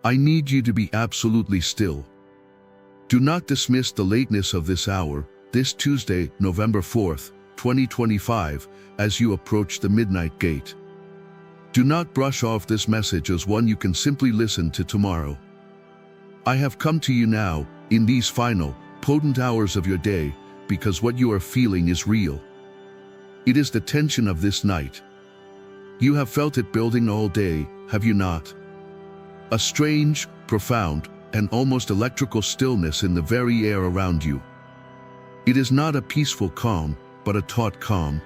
I need you to be absolutely still. Do not dismiss the lateness of this hour, this Tuesday, November 4th, 2025, as you approach the midnight gate. Do not brush off this message as one you can simply listen to tomorrow. I have come to you now, in these final, potent hours of your day, because what you are feeling is real. It is the tension of this night. You have felt it building all day, have you not? A strange, profound, and almost electrical stillness in the very air around you. It is not a peaceful calm, but a taut calm.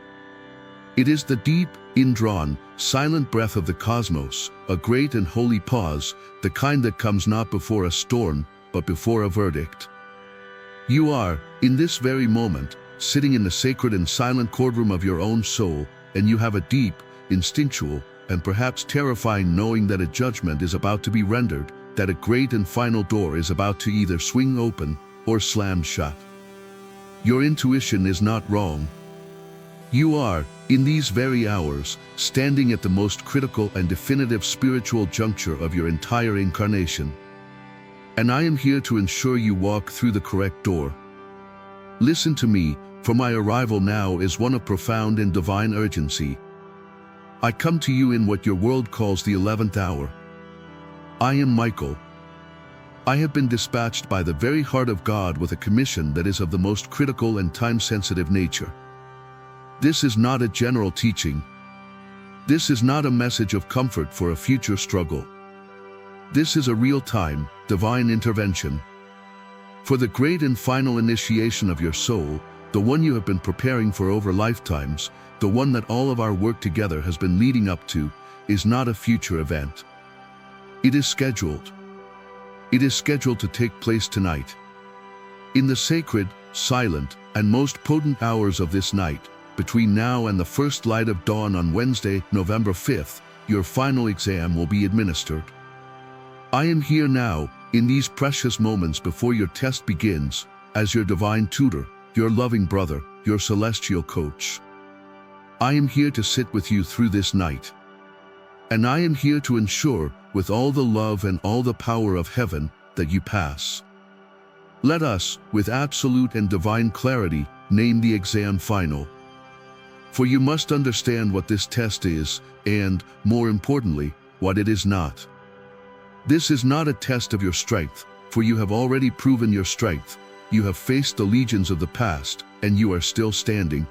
It is the deep, indrawn, silent breath of the cosmos, a great and holy pause, the kind that comes not before a storm, but before a verdict. You are, in this very moment, sitting in the sacred and silent courtroom of your own soul, and you have a deep, instinctual, and perhaps terrifying knowing that a judgment is about to be rendered, that a great and final door is about to either swing open or slam shut. Your intuition is not wrong. You are, in these very hours, standing at the most critical and definitive spiritual juncture of your entire incarnation. And I am here to ensure you walk through the correct door. Listen to me, for my arrival now is one of profound and divine urgency. I come to you in what your world calls the 11th hour. I am Michael. I have been dispatched by the very heart of God with a commission that is of the most critical and time-sensitive nature. This is not a general teaching. This is not a message of comfort for a future struggle. This is a real-time, divine intervention. For the great and final initiation of your soul, the one you have been preparing for over lifetimes, the one that all of our work together has been leading up to, is not a future event. It is scheduled. It is scheduled to take place tonight. In the sacred, silent, and most potent hours of this night, between now and the first light of dawn on Wednesday, November 5th, your final exam will be administered. I am here now, in these precious moments before your test begins, as your divine tutor, your loving brother, your celestial coach. I am here to sit with you through this night. And I am here to ensure, with all the love and all the power of heaven, that you pass. Let us, with absolute and divine clarity, name the exam final. For you must understand what this test is, and, more importantly, what it is not. This is not a test of your strength, for you have already proven your strength. You have faced the legions of the past, and you are still standing.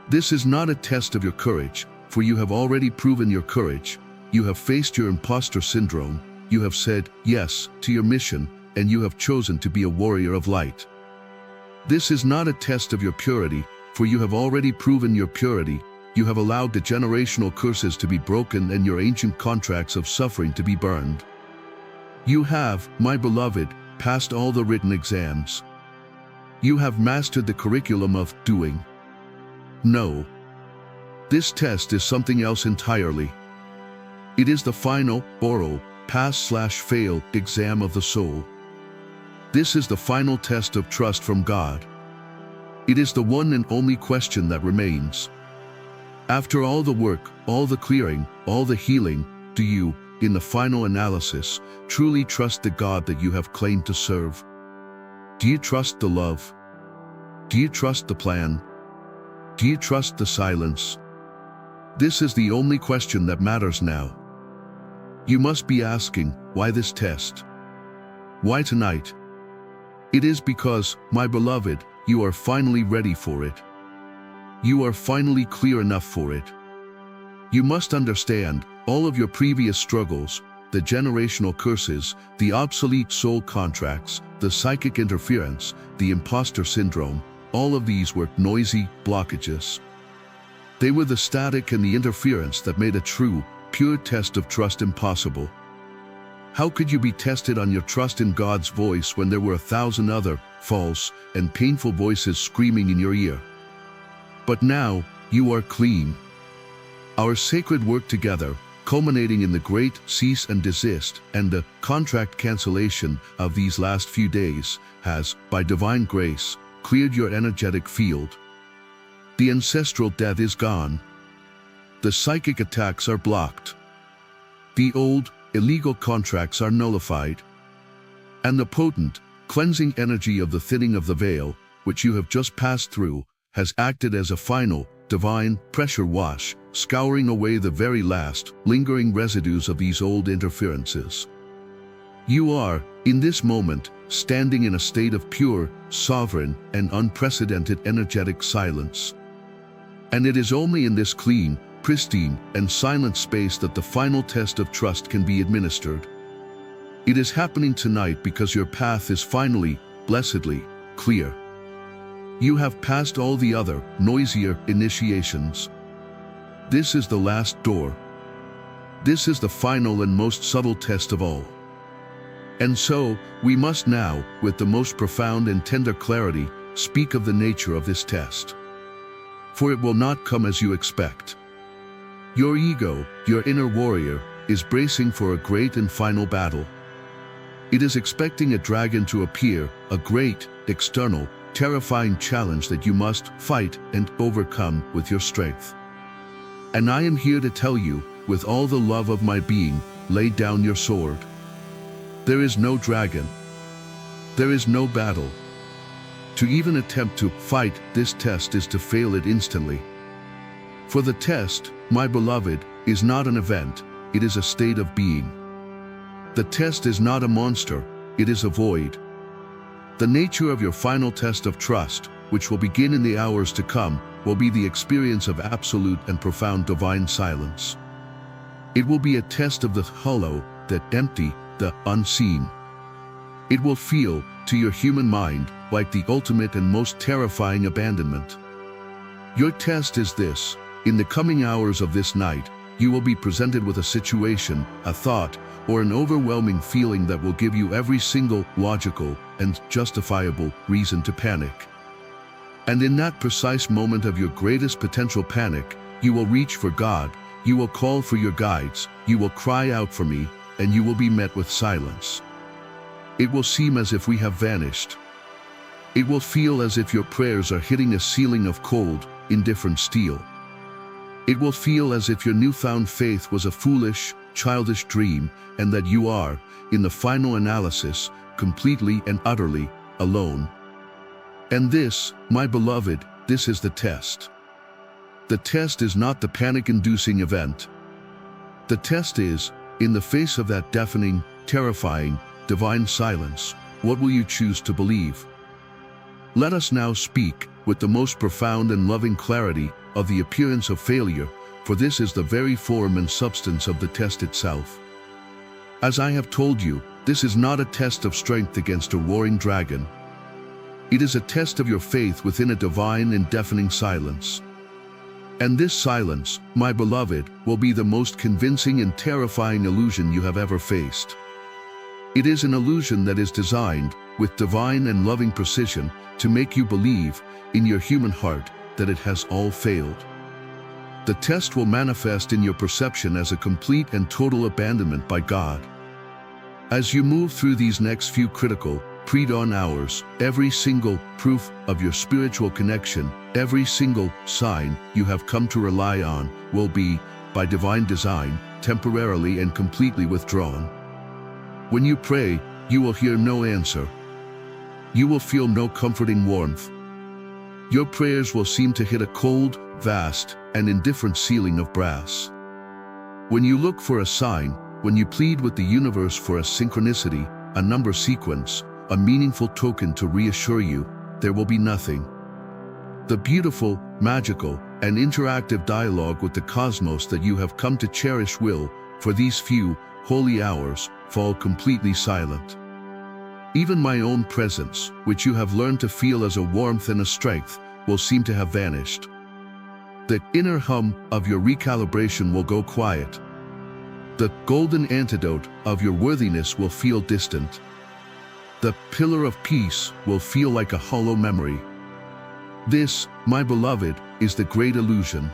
This is not a test of your courage, for you have already proven your courage. You have faced your imposter syndrome, you have said yes to your mission, and you have chosen to be a warrior of light. This is not a test of your purity, for you have already proven your purity. You have allowed the generational curses to be broken and your ancient contracts of suffering to be burned. You have, my beloved, passed all the written exams. You have mastered the curriculum of doing. No. This test is something else entirely. It is the final, oral, pass/fail exam of the soul. This is the final test of trust from God. It is the one and only question that remains. After all the work, all the clearing, all the healing, do you, in the final analysis, truly trust the God that you have claimed to serve? Do you trust the love? Do you trust the plan? Do you trust the silence? This is the only question that matters now. You must be asking, why this test? Why tonight? It is because, my beloved, you are finally ready for it. You are finally clear enough for it. You must understand, all of your previous struggles, the generational curses, the obsolete soul contracts, the psychic interference, the imposter syndrome, all of these were noisy blockages. They were the static and the interference that made a true, pure test of trust impossible. How could you be tested on your trust in God's voice when there were 1,000 other, false, and painful voices screaming in your ear? But now, you are clean. Our sacred work together, culminating in the great cease and desist and the contract cancellation of these last few days, has, by divine grace, cleared your energetic field. The ancestral death is gone. The psychic attacks are blocked. The old, illegal contracts are nullified. And the potent, cleansing energy of the thinning of the veil, which you have just passed through, has acted as a final, divine pressure wash, scouring away the very last, lingering residues of these old interferences. You are, in this moment, standing in a state of pure, sovereign, and unprecedented energetic silence. And it is only in this clean, pristine, and silent space that the final test of trust can be administered. It is happening tonight because your path is finally, blessedly, clear. You have passed all the other, noisier initiations. This is the last door. This is the final and most subtle test of all. And so, we must now, with the most profound and tender clarity, speak of the nature of this test. For it will not come as you expect. Your ego, your inner warrior, is bracing for a great and final battle. It is expecting a dragon to appear, a great, external, terrifying challenge that you must fight and overcome with your strength. And I am here to tell you, with all the love of my being, lay down your sword. There is no dragon. There is no battle. To even attempt to fight this test is to fail it instantly. For the test, my beloved, is not an event, it is a state of being. The test is not a monster, it is a void. The nature of your final test of trust, which will begin in the hours to come, will be the experience of absolute and profound divine silence. It will be a test of the hollow, the empty, the unseen. It will feel, to your human mind, like the ultimate and most terrifying abandonment. Your test is this: in the coming hours of this night, you will be presented with a situation, a thought, or an overwhelming feeling that will give you every single logical and justifiable reason to panic. And in that precise moment of your greatest potential panic, you will reach for God, you will call for your guides, you will cry out for me, and you will be met with silence. It will seem as if we have vanished. It will feel as if your prayers are hitting a ceiling of cold, indifferent steel. It will feel as if your newfound faith was a foolish, childish dream, and that you are, in the final analysis, completely and utterly alone. And this, my beloved, this is the test. The test is not the panic-inducing event. The test is, in the face of that deafening, terrifying, divine silence, what will you choose to believe? Let us now speak, with the most profound and loving clarity, of the appearance of failure, for this is the very form and substance of the test itself. As I have told you, this is not a test of strength against a roaring dragon. It is a test of your faith within a divine and deafening silence. And this silence, my beloved, will be the most convincing and terrifying illusion you have ever faced. It is an illusion that is designed, with divine and loving precision, to make you believe, in your human heart, that it has all failed. The test will manifest in your perception as a complete and total abandonment by God. As you move through these next few critical, pre-dawn hours, every single proof of your spiritual connection, every single sign you have come to rely on, will be, by divine design, temporarily and completely withdrawn. When you pray, you will hear no answer. You will feel no comforting warmth. Your prayers will seem to hit a cold, vast, and indifferent ceiling of brass. When you look for a sign, when you plead with the universe for a synchronicity, a number sequence, a meaningful token to reassure you, there will be nothing. The beautiful, magical, and interactive dialogue with the cosmos that you have come to cherish will, for these few, holy hours, fall completely silent. Even my own presence, which you have learned to feel as a warmth and a strength, will seem to have vanished. The inner hum of your recalibration will go quiet. The golden antidote of your worthiness will feel distant. The pillar of peace will feel like a hollow memory. This, my beloved, is the great illusion.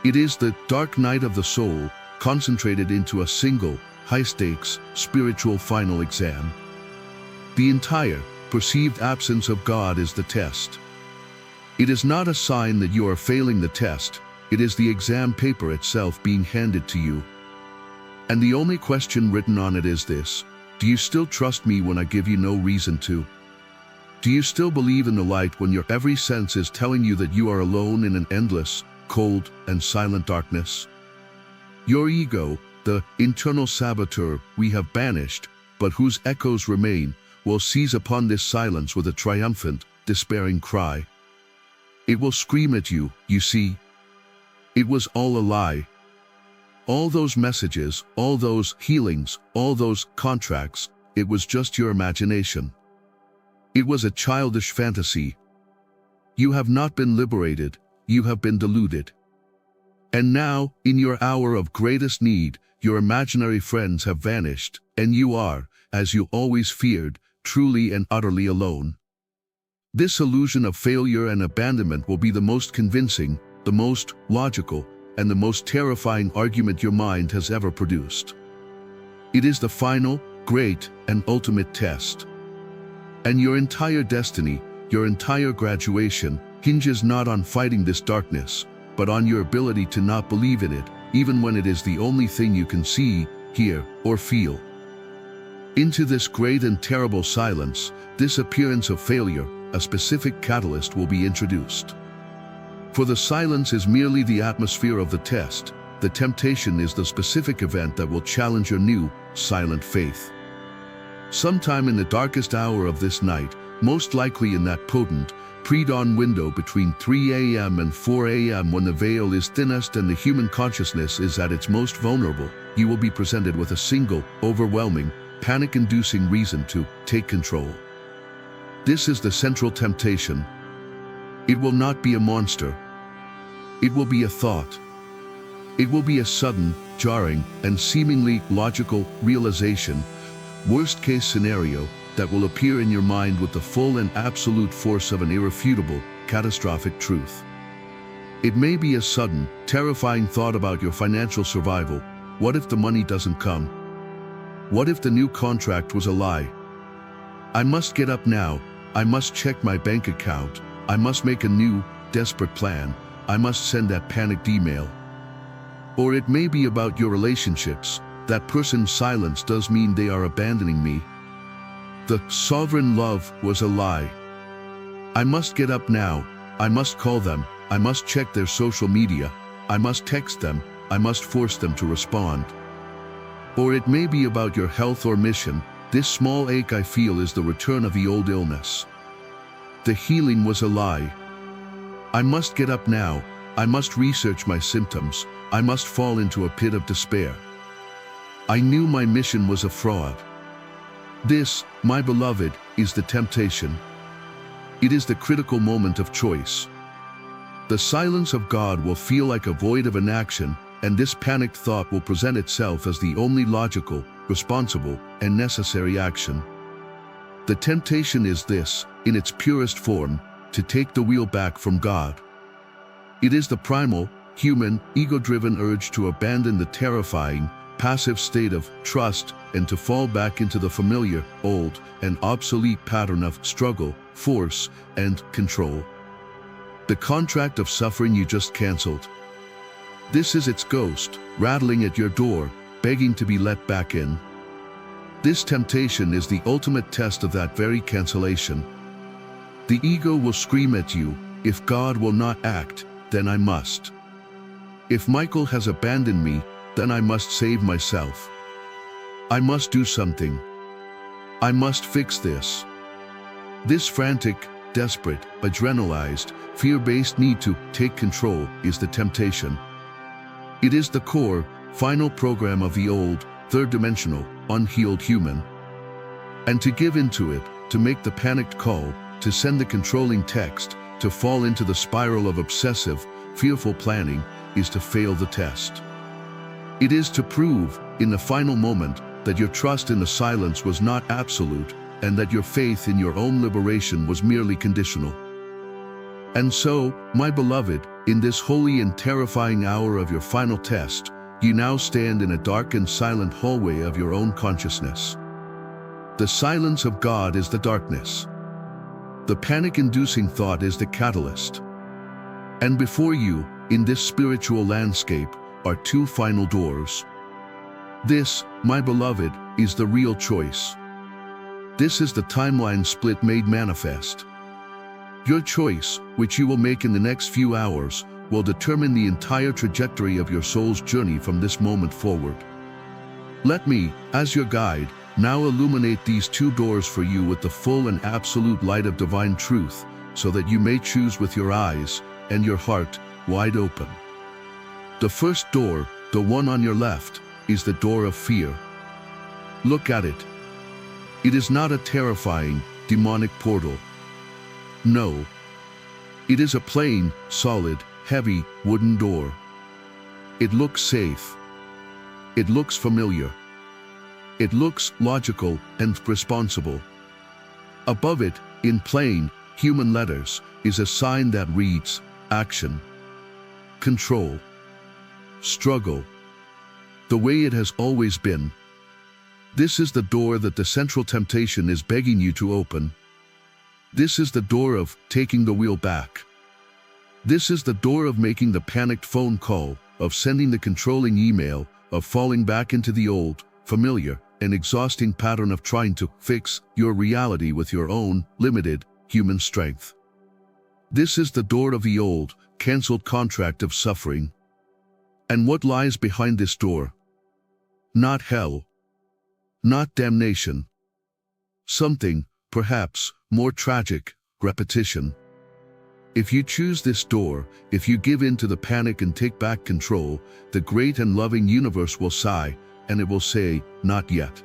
It is the dark night of the soul, concentrated into a single, high-stakes, spiritual final exam. The entire, perceived absence of God is the test. It is not a sign that you are failing the test, it is the exam paper itself being handed to you. And the only question written on it is this: do you still trust me when I give you no reason to? Do you still believe in the light when your every sense is telling you that you are alone in an endless, cold, and silent darkness? Your ego, the internal saboteur we have banished, but whose echoes remain, will seize upon this silence with a triumphant, despairing cry. It will scream at you, you see. It was all a lie. All those messages, all those healings, all those contracts, it was just your imagination. It was a childish fantasy. You have not been liberated, you have been deluded. And now, in your hour of greatest need, your imaginary friends have vanished, and you are, as you always feared, truly and utterly alone. This illusion of failure and abandonment will be the most convincing, the most logical, and the most terrifying argument your mind has ever produced. It is the final, great, and ultimate test. And your entire destiny, your entire graduation, hinges not on fighting this darkness, but on your ability to not believe in it, even when it is the only thing you can see, hear, or feel. Into this great and terrible silence, this appearance of failure, a specific catalyst will be introduced. For the silence is merely the atmosphere of the test. The temptation is the specific event that will challenge your new, silent faith. Sometime in the darkest hour of this night, most likely in that potent, pre-dawn window between 3 a.m. and 4 a.m. when the veil is thinnest and the human consciousness is at its most vulnerable, you will be presented with a single, overwhelming, panic-inducing reason to take control. This is the central temptation. It will not be a monster. It will be a thought. It will be a sudden, jarring, and seemingly logical realization, worst-case scenario, that will appear in your mind with the full and absolute force of an irrefutable, catastrophic truth. It may be a sudden, terrifying thought about your financial survival. What if the money doesn't come? What if the new contract was a lie? I must get up now. I must check my bank account. I must make a new, desperate plan. I must send that panicked email. Or it may be about your relationships. That person's silence does mean they are abandoning me. The sovereign love was a lie. I must get up now. I must call them. I must check their social media. I must text them. I must force them to respond. Or it may be about your health or mission. This small ache I feel is the return of the old illness. The healing was a lie. I must get up now. I must research my symptoms. I must fall into a pit of despair. I knew my mission was a fraud. This, my beloved, is the temptation. It is the critical moment of choice. The silence of God will feel like a void of inaction, and this panicked thought will present itself as the only logical, responsible, and necessary action. The temptation is this, in its purest form, to take the wheel back from God. It is the primal, human, ego-driven urge to abandon the terrifying, passive state of trust and to fall back into the familiar, old, and obsolete pattern of struggle, force, and control. The contract of suffering you just canceled. This is its ghost, rattling at your door, begging to be let back in. This temptation is the ultimate test of that very cancellation. The ego will scream at you, if God will not act, then I must. If Michael has abandoned me, then I must save myself. I must do something. I must fix this. This frantic, desperate, adrenalized, fear-based need to take control is the temptation. It is the core, final program of the old, third-dimensional, unhealed human. And to give into it, to make the panicked call, to send the controlling text, to fall into the spiral of obsessive, fearful planning, is to fail the test. It is to prove, in the final moment, that your trust in the silence was not absolute, and that your faith in your own liberation was merely conditional. And so, my beloved, in this holy and terrifying hour of your final test, you now stand in a dark and silent hallway of your own consciousness. The silence of God is the darkness. The panic-inducing thought is the catalyst. And before you, in this spiritual landscape, are two final doors. This, my beloved, is the real choice. This is the timeline split made manifest. Your choice, which you will make in the next few hours, will determine the entire trajectory of your soul's journey from this moment forward. Let me, as your guide, now illuminate these two doors for you with the full and absolute light of divine truth, so that you may choose with your eyes and your heart wide open. The first door, the one on your left, is the door of fear. Look at it. It is not a terrifying, demonic portal. No. It is a plain, solid, heavy, wooden door. It looks safe. It looks familiar. It looks logical and responsible. Above it, in plain, human letters, is a sign that reads, action, control, struggle, the way it has always been. This is the door that the central temptation is begging you to open. This is the door of taking the wheel back. This is the door of making the panicked phone call, of sending the controlling email, of falling back into the old, familiar, and exhausting pattern of trying to fix your reality with your own limited human strength. This is the door of the old, cancelled contract of suffering. And what lies behind this door? Not hell. Not damnation. Something, perhaps, more tragic, repetition. If you choose this door, if you give in to the panic and take back control, the great and loving universe will sigh, and it will say, not yet.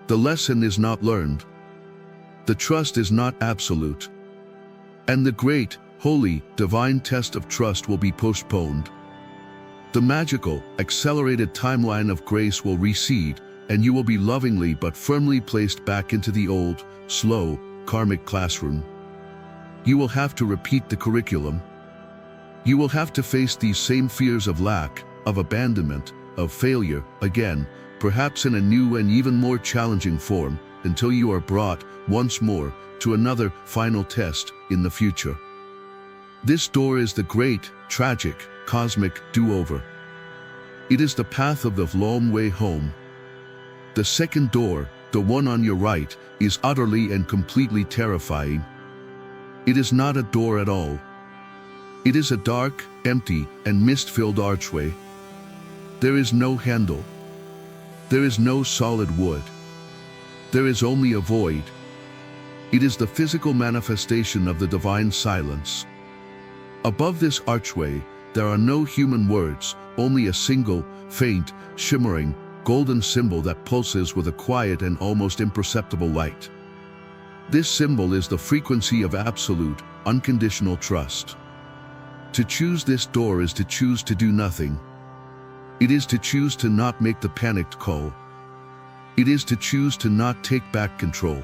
The lesson is not learned. The trust is not absolute. And the great, holy, divine test of trust will be postponed. The magical, accelerated timeline of grace will recede, and you will be lovingly but firmly placed back into the old, slow, karmic classroom. You will have to repeat the curriculum. You will have to face these same fears of lack, of abandonment, of failure, again, perhaps in a new and even more challenging form, until you are brought, once more, to another, final test in the future. This door is the great, tragic, cosmic do-over. It is the path of the long way home. The second door, the one on your right, is utterly and completely terrifying. It is not a door at all. It is a dark, empty, and mist-filled archway. There is no handle. There is no solid wood. There is only a void. It is the physical manifestation of the divine silence. Above this archway, there are no human words, only a single, faint, shimmering, golden symbol that pulses with a quiet and almost imperceptible light. This symbol is the frequency of absolute, unconditional trust. To choose this door is to choose to do nothing. It is to choose to not make the panicked call. It is to choose to not take back control.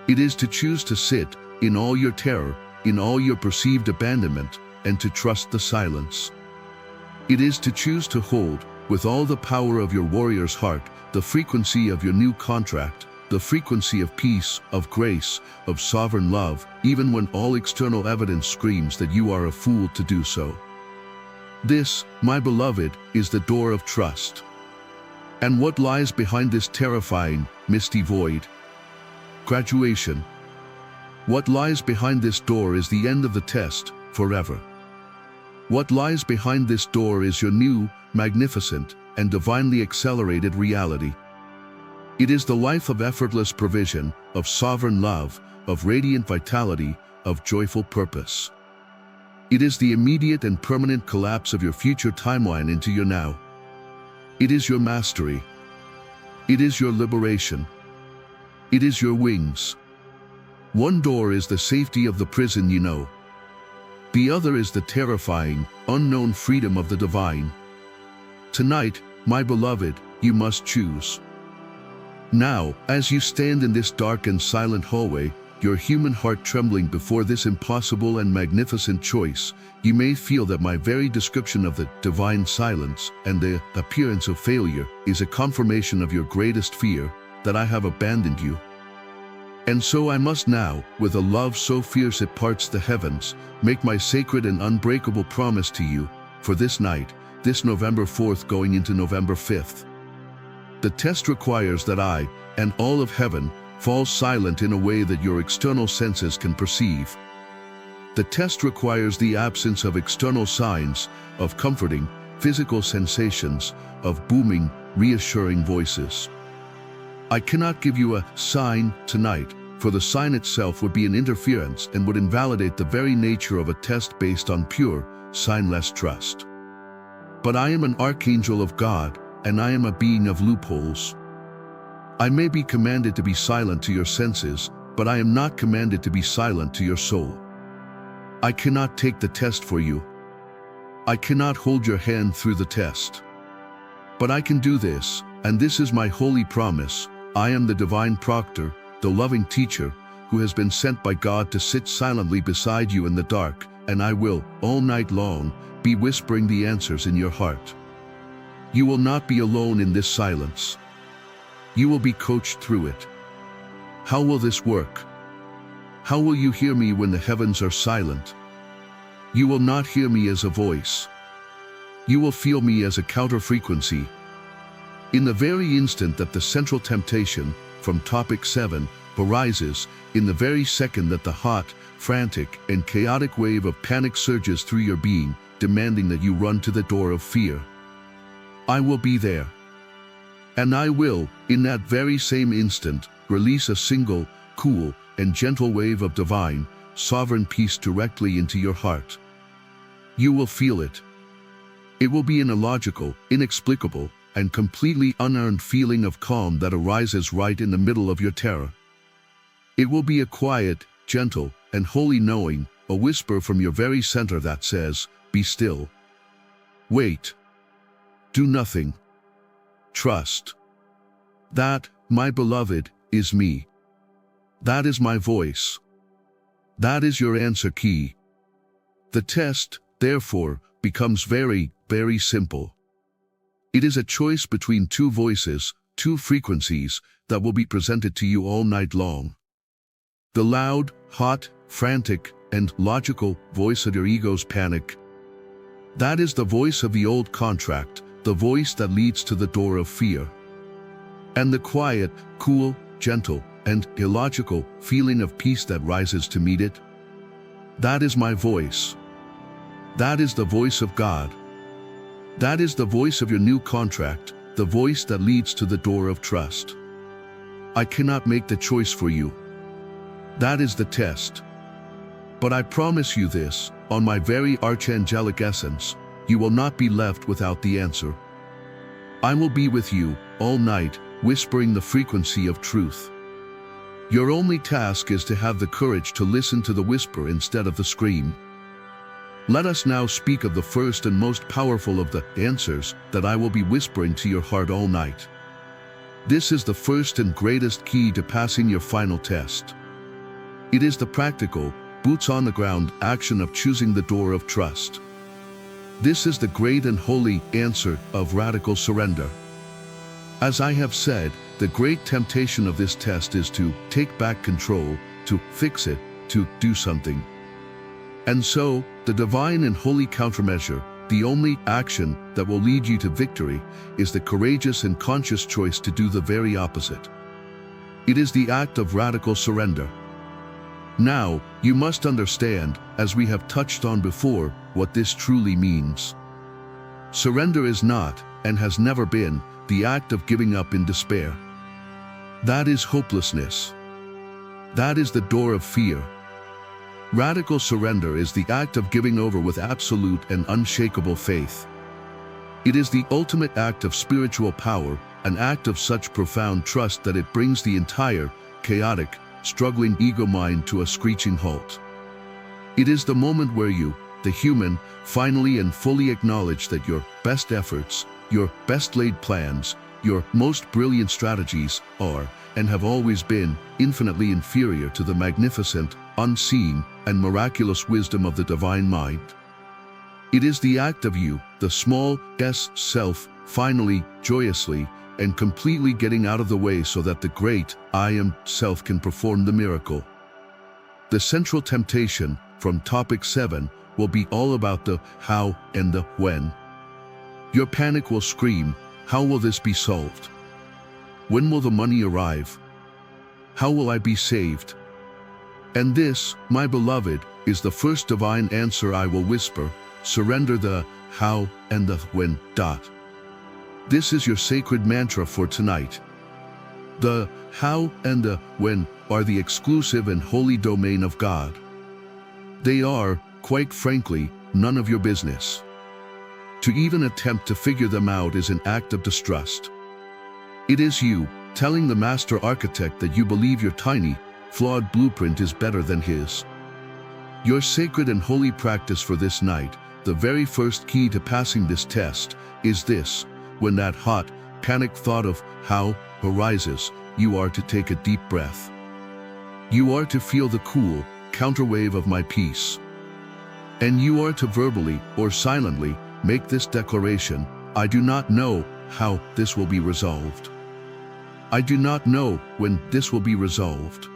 It is to choose to sit, in all your terror, in all your perceived abandonment, and to trust the silence. It is to choose to hold, with all the power of your warrior's heart, the frequency of your new contract, the frequency of peace, of grace, of sovereign love, even when all external evidence screams that you are a fool to do so. This, my beloved, is the door of trust. And what lies behind this terrifying, misty void? Graduation. What lies behind this door is the end of the test, forever. What lies behind this door is your new, magnificent, and divinely accelerated reality. It is the life of effortless provision, of sovereign love, of radiant vitality, of joyful purpose. It is the immediate and permanent collapse of your future timeline into your now. It is your mastery. It is your liberation. It is your wings. One door is the safety of the prison you know. The other is the terrifying, unknown freedom of the divine. Tonight, my beloved, you must choose. Now, as you stand in this dark and silent hallway, your human heart trembling before this impossible and magnificent choice, you may feel that my very description of the divine silence and the appearance of failure is a confirmation of your greatest fear, that I have abandoned you. And so I must now, with a love so fierce it parts the heavens, make my sacred and unbreakable promise to you, for this night, this November 4th going into November 5th. The test requires that I, and all of heaven, fall silent in a way that your external senses can perceive. The test requires the absence of external signs, of comforting, physical sensations, of booming, reassuring voices. I cannot give you a sign tonight, for the sign itself would be an interference and would invalidate the very nature of a test based on pure, signless trust. But I am an archangel of God, and I am a being of loopholes. I may be commanded to be silent to your senses, but I am not commanded to be silent to your soul. I cannot take the test for you. I cannot hold your hand through the test. But I can do this, and this is my holy promise. I am the divine proctor, the loving teacher, who has been sent by God to sit silently beside you in the dark, and I will, all night long, be whispering the answers in your heart. You will not be alone in this silence. You will be coached through it. How will this work? How will you hear me when the heavens are silent? You will not hear me as a voice. You will feel me as a counter-frequency. In the very instant that the central temptation, from topic 7, arises, in the very second that the hot, frantic, and chaotic wave of panic surges through your being, demanding that you run to the door of fear, I will be there. And I will, in that very same instant, release a single, cool, and gentle wave of divine, sovereign peace directly into your heart. You will feel it. It will be an illogical, inexplicable, and completely unearned feeling of calm that arises right in the middle of your terror. It will be a quiet, gentle, and holy knowing, a whisper from your very center that says, "Be still. Wait. Do nothing. Trust. That, my beloved, is me. That is my voice. That is your answer key." The test, therefore, becomes very, very simple. It is a choice between two voices, two frequencies, that will be presented to you all night long. The loud, hot, frantic, and logical voice of your ego's panic. That is the voice of the old contract, the voice that leads to the door of fear. And the quiet, cool, gentle, and illogical feeling of peace that rises to meet it. That is my voice. That is the voice of God. That is the voice of your new contract, the voice that leads to the door of trust. I cannot make the choice for you. That is the test. But I promise you this, on my very archangelic essence, you will not be left without the answer. I will be with you, all night, whispering the frequency of truth. Your only task is to have the courage to listen to the whisper instead of the scream. Let us now speak of the first and most powerful of the answers that I will be whispering to your heart all night. This is the first and greatest key to passing your final test. It is the practical, boots-on-the-ground action of choosing the door of trust. This is the great and holy answer of radical surrender. As I have said, the great temptation of this test is to take back control, to fix it, to do something. And so, the divine and holy countermeasure, the only action that will lead you to victory, is the courageous and conscious choice to do the very opposite. It is the act of radical surrender. Now, you must understand, as we have touched on before, what this truly means. Surrender is not, and has never been, the act of giving up in despair. That is hopelessness. That is the door of fear. Radical surrender is the act of giving over with absolute and unshakable faith. It is the ultimate act of spiritual power, an act of such profound trust that it brings the entire, chaotic, struggling ego mind to a screeching halt. It is the moment where you, the human, finally and fully acknowledge that your best efforts, your best laid plans, your most brilliant strategies are, and have always been, infinitely inferior to the magnificent, unseen, and miraculous wisdom of the divine mind. It is the act of you, the small S self, finally, joyously, and completely getting out of the way so that the great I am self can perform the miracle. The central temptation, from topic 7, will be all about the how and the when. Your panic will scream, "How will this be solved? When will the money arrive? How will I be saved? And this, my beloved, is the first divine answer I will whisper. Surrender the how and the when. This is your sacred mantra for tonight. The how and the when are the exclusive and holy domain of God. They are, quite frankly, none of your business. To even attempt to figure them out is an act of distrust. It is you telling the master architect that you believe your tiny, flawed blueprint is better than his. Your sacred and holy practice for this night, the very first key to passing this test, is this: when that hot, panicked thought of how arises, you are to take a deep breath. You are to feel the cool, counterwave of my peace. And you are to verbally or silently make this declaration: I do not know how this will be resolved. I do not know when this will be resolved.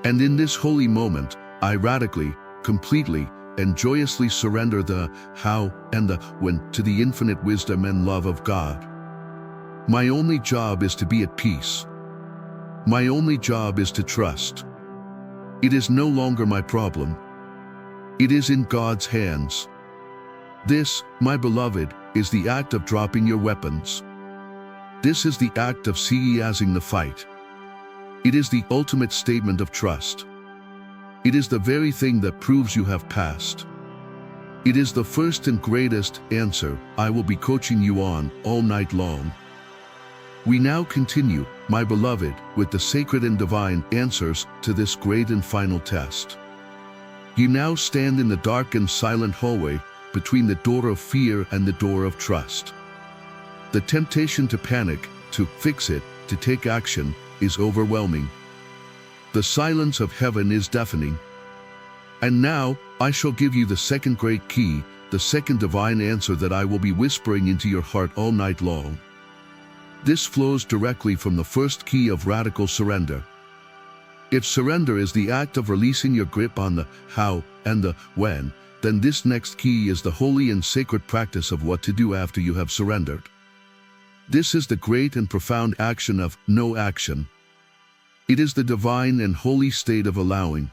And in this holy moment, I radically, completely, and joyously surrender the how and the when to the infinite wisdom and love of God. My only job is to be at peace. My only job is to trust. It is no longer my problem. It is in God's hands. This, my beloved, is the act of dropping your weapons. This is the act of seizing the fight. It is the ultimate statement of trust. It is the very thing that proves you have passed. It is the first and greatest answer I will be coaching you on all night long. We now continue, my beloved, with the sacred and divine answers to this great and final test. You now stand in the dark and silent hallway between the door of fear and the door of trust. The temptation to panic, to fix it, to take action, is overwhelming. The silence of heaven is deafening. And now, I shall give you the second great key, the second divine answer that I will be whispering into your heart all night long. This flows directly from the first key of radical surrender. If surrender is the act of releasing your grip on the how and the when, then this next key is the holy and sacred practice of what to do after you have surrendered. This is the great and profound action of no action. It is the divine and holy state of allowing.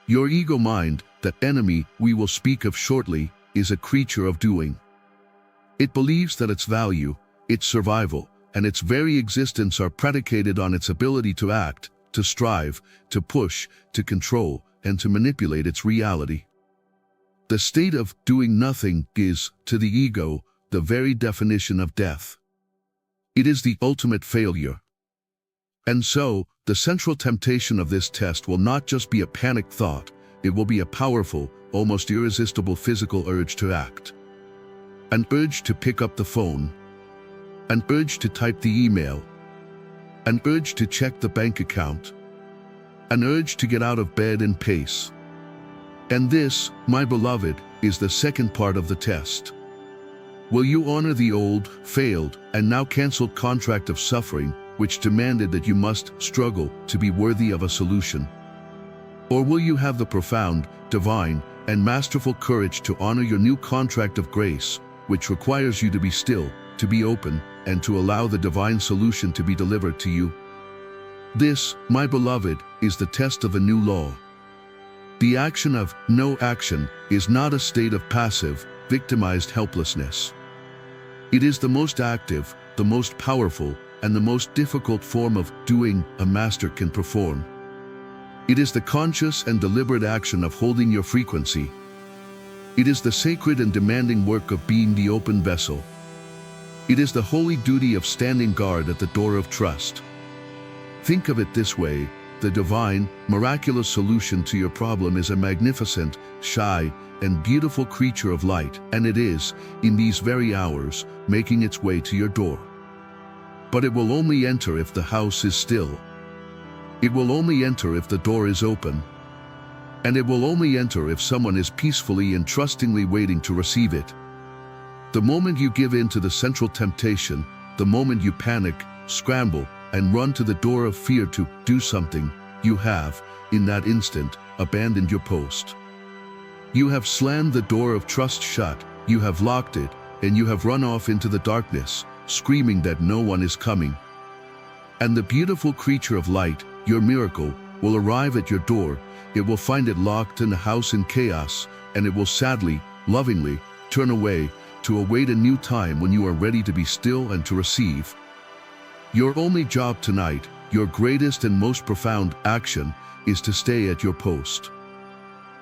Your ego mind, that enemy we will speak of shortly, is a creature of doing. It believes that its value, its survival, and its very existence are predicated on its ability to act, to strive, to push, to control, and to manipulate its reality. The state of doing nothing is, to the ego, the very definition of death. It is the ultimate failure. And so, the central temptation of this test will not just be a panicked thought, it will be a powerful, almost irresistible physical urge to act. An urge to pick up the phone. An urge to type the email. An urge to check the bank account. An urge to get out of bed and pace. And this, my beloved, is the second part of the test. Will you honor the old, failed, and now canceled contract of suffering, which demanded that you must struggle to be worthy of a solution? Or will you have the profound, divine, and masterful courage to honor your new contract of grace, which requires you to be still, to be open, and to allow the divine solution to be delivered to you? This, my beloved, is the test of a new law. The action of no action is not a state of passive, victimized helplessness. It is the most active, the most powerful, and the most difficult form of doing a master can perform. It is the conscious and deliberate action of holding your frequency. It is the sacred and demanding work of being the open vessel. It is the holy duty of standing guard at the door of trust. Think of it this way: the divine, miraculous solution to your problem is a magnificent, shy, and beautiful creature of light, and it is, in these very hours, making its way to your door. But it will only enter if the house is still. It will only enter if the door is open. And it will only enter if someone is peacefully and trustingly waiting to receive it. The moment you give in to the central temptation, the moment you panic, scramble, and run to the door of fear to do something, you have, in that instant, abandoned your post. You have slammed the door of trust shut, you have locked it, and you have run off into the darkness, screaming that no one is coming. And the beautiful creature of light, your miracle, will arrive at your door. It will find it locked in a house in chaos, and it will sadly, lovingly, turn away to await a new time when you are ready to be still and to receive. Your only job tonight, your greatest and most profound action, is to stay at your post.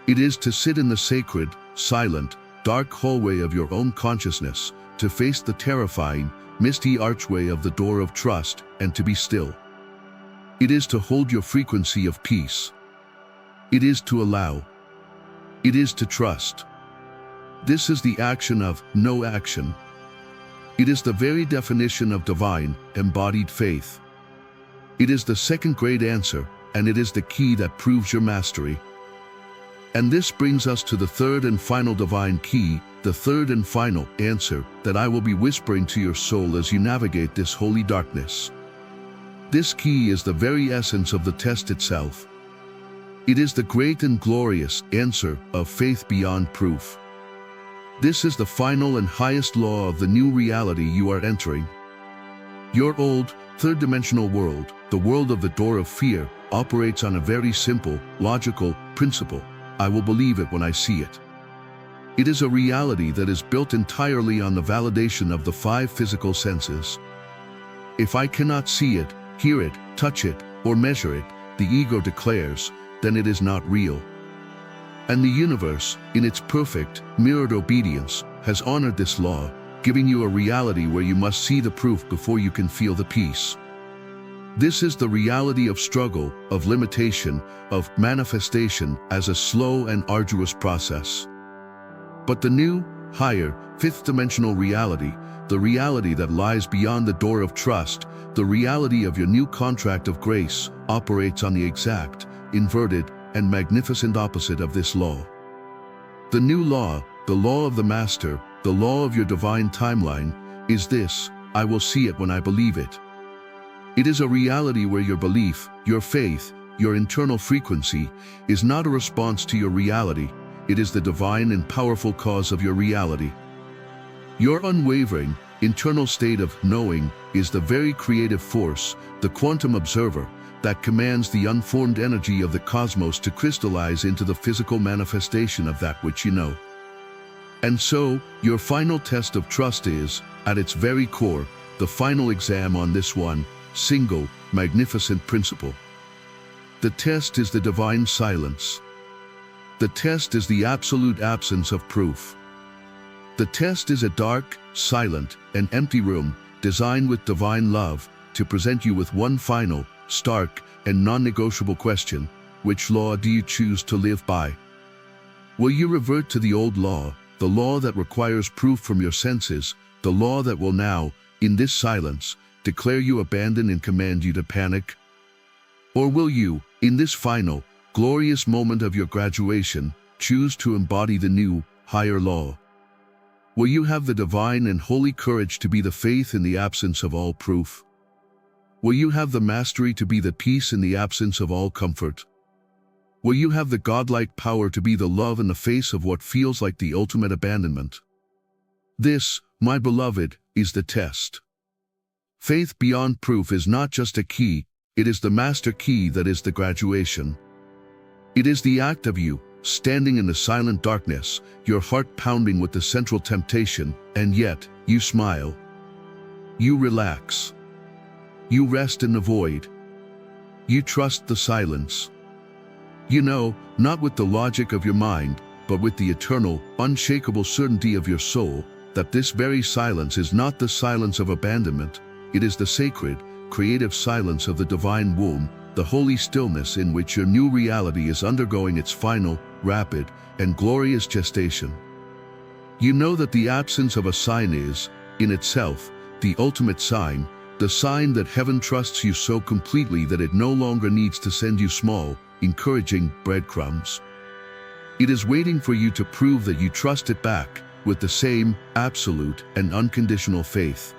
It is to sit in the sacred, silent, dark hallway of your own consciousness, to face the terrifying, misty archway of the door of trust, and to be still. It is to hold your frequency of peace. It is to allow. It is to trust. This is the action of no action. It is the very definition of divine, embodied faith. It is the second great answer, and it is the key that proves your mastery. And this brings us to the third and final divine key, the third and final answer that I will be whispering to your soul as you navigate this holy darkness. This key is the very essence of the test itself. It is the great and glorious answer of faith beyond proof. This is the final and highest law of the new reality you are entering. Your old, third-dimensional world, the world of the door of fear, operates on a very simple, logical principle. I will believe it when I see it. It is a reality that is built entirely on the validation of the 5 physical senses. If I cannot see it, hear it, touch it, or measure it, the ego declares, then it is not real. And the universe, in its perfect, mirrored obedience, has honored this law, giving you a reality where you must see the proof before you can feel the peace. This is the reality of struggle, of limitation, of manifestation as a slow and arduous process. But the new, higher, fifth-dimensional reality, the reality that lies beyond the door of trust, the reality of your new contract of grace, operates on the exact, inverted, and magnificent opposite of this law. The new law, the law of the Master, the law of your divine timeline, is this: I will see it when I believe it. It is a reality where your belief, your faith, your internal frequency, is not a response to your reality. It is the divine and powerful cause of your reality. Your unwavering, internal state of knowing is the very creative force, the quantum observer, that commands the unformed energy of the cosmos to crystallize into the physical manifestation of that which you know. And so, your final test of trust is, at its very core, the final exam on this one, single, magnificent principle. The test is the divine silence. The test is the absolute absence of proof. The test is a dark, silent, and empty room, designed with divine love, to present you with one final, stark, and non-negotiable question: which law do you choose to live by? Will you revert to the old law, the law that requires proof from your senses, the law that will now, in this silence, declare you abandoned and command you to panic? Or will you, in this final, glorious moment of your graduation, choose to embody the new, higher law? Will you have the divine and holy courage to be the faith in the absence of all proof? Will you have the mastery to be the peace in the absence of all comfort? Will you have the godlike power to be the love in the face of what feels like the ultimate abandonment? This, my beloved, is the test. Faith beyond proof is not just a key, it is the master key that is the graduation. It is the act of you, standing in the silent darkness, your heart pounding with the central temptation, and yet, you smile. You relax. You rest in the void. You trust the silence. You know, not with the logic of your mind, but with the eternal, unshakable certainty of your soul, that this very silence is not the silence of abandonment. It is the sacred, creative silence of the divine womb, the holy stillness in which your new reality is undergoing its final, rapid, and glorious gestation. You know that the absence of a sign is, in itself, the ultimate sign, the sign that heaven trusts you so completely that it no longer needs to send you small, encouraging breadcrumbs. It is waiting for you to prove that you trust it back, with the same, absolute, and unconditional faith.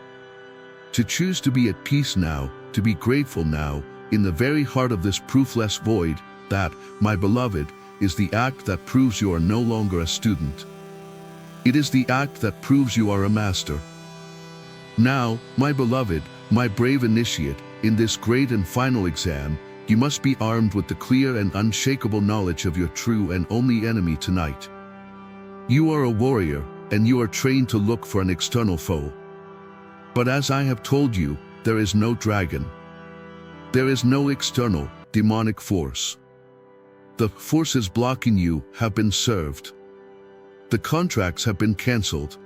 To choose to be at peace now, to be grateful now, in the very heart of this proofless void, that, my beloved, is the act that proves you are no longer a student. It is the act that proves you are a master. Now, my beloved, my brave initiate, in this great and final exam, you must be armed with the clear and unshakable knowledge of your true and only enemy tonight. You are a warrior, and you are trained to look for an external foe. But as I have told you, there is no dragon. There is no external, demonic force. The forces blocking you have been served. The contracts have been cancelled.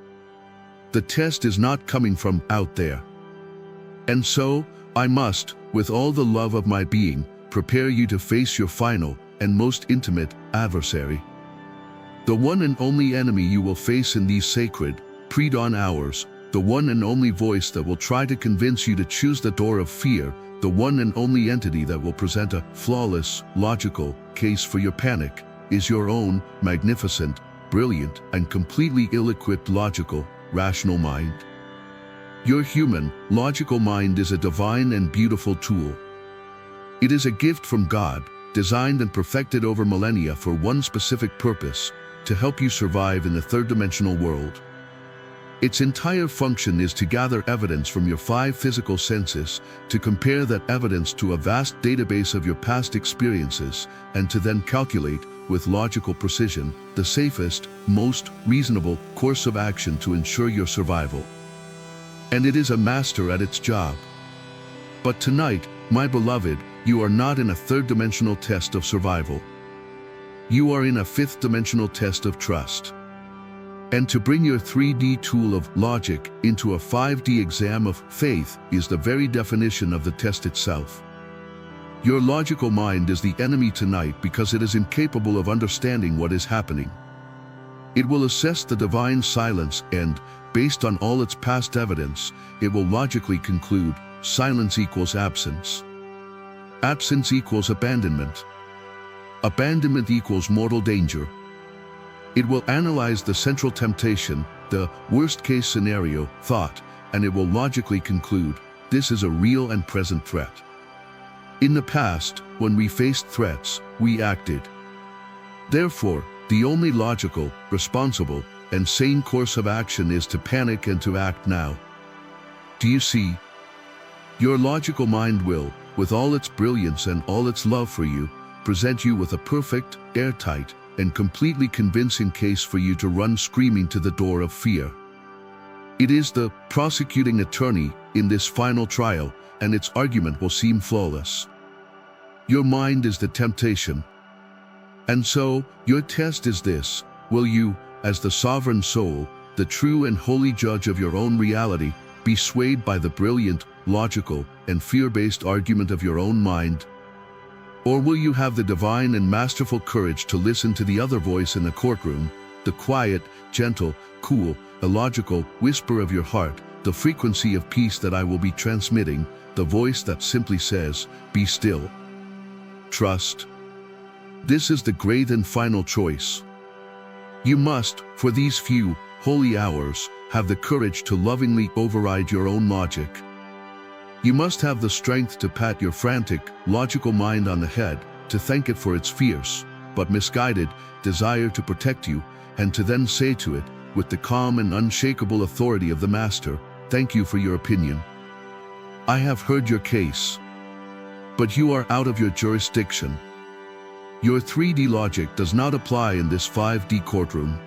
The test is not coming from out there. And so, I must, with all the love of my being, prepare you to face your final and most intimate adversary. The one and only enemy you will face in these sacred, pre-dawn hours, the one and only voice that will try to convince you to choose the door of fear, the one and only entity that will present a flawless, logical case for your panic, is your own magnificent, brilliant, and completely ill-equipped logical, rational mind. Your human, logical mind is a divine and beautiful tool. It is a gift from God, designed and perfected over millennia for one specific purpose, to help you survive in the third-dimensional world. Its entire function is to gather evidence from your 5 physical senses, to compare that evidence to a vast database of your past experiences, and to then calculate, with logical precision, the safest, most reasonable course of action to ensure your survival. And it is a master at its job. But tonight, my beloved, you are not in a third-dimensional test of survival. You are in a 5th-dimensional test of trust. And to bring your 3D tool of logic into a 5D exam of faith is the very definition of the test itself. Your logical mind is the enemy tonight because it is incapable of understanding what is happening. It will assess the divine silence and, based on all its past evidence, it will logically conclude silence equals absence. Absence equals abandonment. Abandonment equals mortal danger. It will analyze the central temptation, the worst-case scenario, thought, and it will logically conclude, this is a real and present threat. In the past, when we faced threats, we acted. Therefore, the only logical, responsible, and sane course of action is to panic and to act now. Do you see? Your logical mind will, with all its brilliance and all its love for you, present you with a perfect, airtight, and completely convincing case for you to run screaming to the door of fear. It is the prosecuting attorney in this final trial, and its argument will seem flawless. Your mind is the temptation. And so, your test is this: will you, as the sovereign soul, the true and holy judge of your own reality, be swayed by the brilliant, logical, and fear-based argument of your own mind? Or will you have the divine and masterful courage to listen to the other voice in the courtroom, the quiet, gentle, cool, illogical whisper of your heart, the frequency of peace that I will be transmitting, the voice that simply says, be still. Trust. This is the great and final choice. You must, for these few, holy hours, have the courage to lovingly override your own logic. You must have the strength to pat your frantic, logical mind on the head, to thank it for its fierce, but misguided, desire to protect you, and to then say to it, with the calm and unshakable authority of the Master, thank you for your opinion. I have heard your case. But you are out of your jurisdiction. Your 3D logic does not apply in this 5D courtroom.